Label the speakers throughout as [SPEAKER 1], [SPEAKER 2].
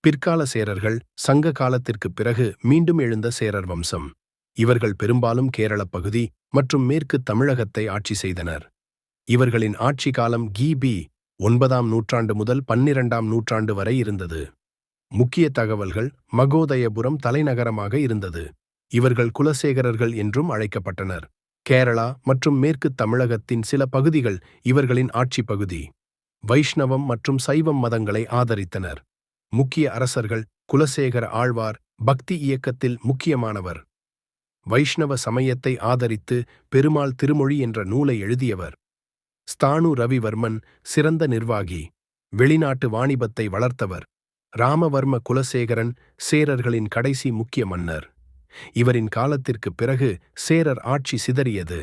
[SPEAKER 1] பிற்கால சேரர்கள் சங்க காலத்திற்குப் பிறகு மீண்டும் எழுந்த சேரர் வம்சம். இவர்கள் பெரும்பாலும் கேரளப் பகுதி மற்றும் மேற்கு தமிழகத்தை ஆட்சி செய்தனர். இவர்களின் ஆட்சி காலம் கிபி 9ஆம் நூற்றாண்டு முதல் 12ஆம் நூற்றாண்டு வரை இருந்தது. முக்கிய தகவல்கள்: மகோதயபுரம் தலைநகரமாக இருந்தது. இவர்கள் குலசேகரர்கள் என்றும் அழைக்கப்பட்டனர். கேரளா மற்றும் மேற்கு தமிழகத்தின் சில பகுதிகள் இவர்களின் ஆட்சி பகுதி. வைஷ்ணவம் மற்றும் சைவம் மதங்களை ஆதரித்தனர். முக்கிய அரசர்கள்: குலசேகர ஆழ்வார் பக்தி இயக்கத்தில் முக்கியமானவர். வைஷ்ணவ சமயத்தை ஆதரித்து பெருமாள் திருமொழி என்ற நூலை எழுதியவர். ஸ்தானு ரவிவர்மன் சிறந்த நிர்வாகி, வெளிநாட்டு வாணிபத்தை வளர்த்தவர். ராமவர்ம குலசேகரன் சேரர்களின் கடைசி முக்கிய மன்னர். இவரின் காலத்திற்குப் பிறகு சேரர் ஆட்சி சிதறியது.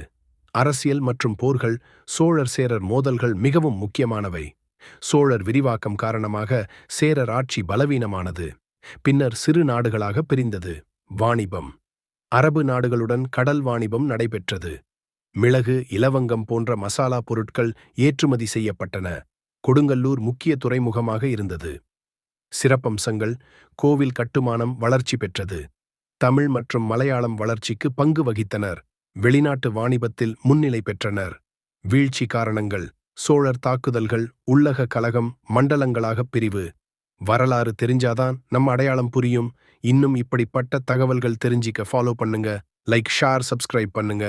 [SPEAKER 1] அரசியல் மற்றும் போர்கள்: சோழர் சேரர் மோதல்கள் மிகவும் முக்கியமானவை. சோழர் விரிவாக்கம் காரணமாக சேரர் ஆட்சி பலவீனமானது. பின்னர் சிறு நாடுகளாக பிரிந்தது. வாணிபம்: அரபு நாடுகளுடன் கடல் வாணிபம் நடைபெற்றது. மிளகு, இலவங்கம் போன்ற மசாலா பொருட்கள் ஏற்றுமதி செய்யப்பட்டன. கொடுங்கல்லூர் முக்கிய துறைமுகமாக இருந்தது. சிறப்பம்சங்கள்: கோவில் கட்டுமானம் வளர்ச்சி பெற்றது. தமிழ் மற்றும் மலையாளம் வளர்ச்சிக்கு பங்கு வகித்தனர். வெளிநாட்டு வாணிபத்தில் முன்னிலை பெற்றனர். வீழ்ச்சி காரணங்கள்: சோழர் தாக்குதல்கள், உள்ளக கலகம், மண்டலங்களாகப் பிரிவு. வரலாறு தெரிஞ்சாதான் நம்ம அடையாளம் புரியும். இன்னும் இப்படிப்பட்ட தகவல்கள் தெரிஞ்சிக்க ஃபாலோ பண்ணுங்க. லைக், ஷேர், சப்ஸ்கிரைப் பண்ணுங்க.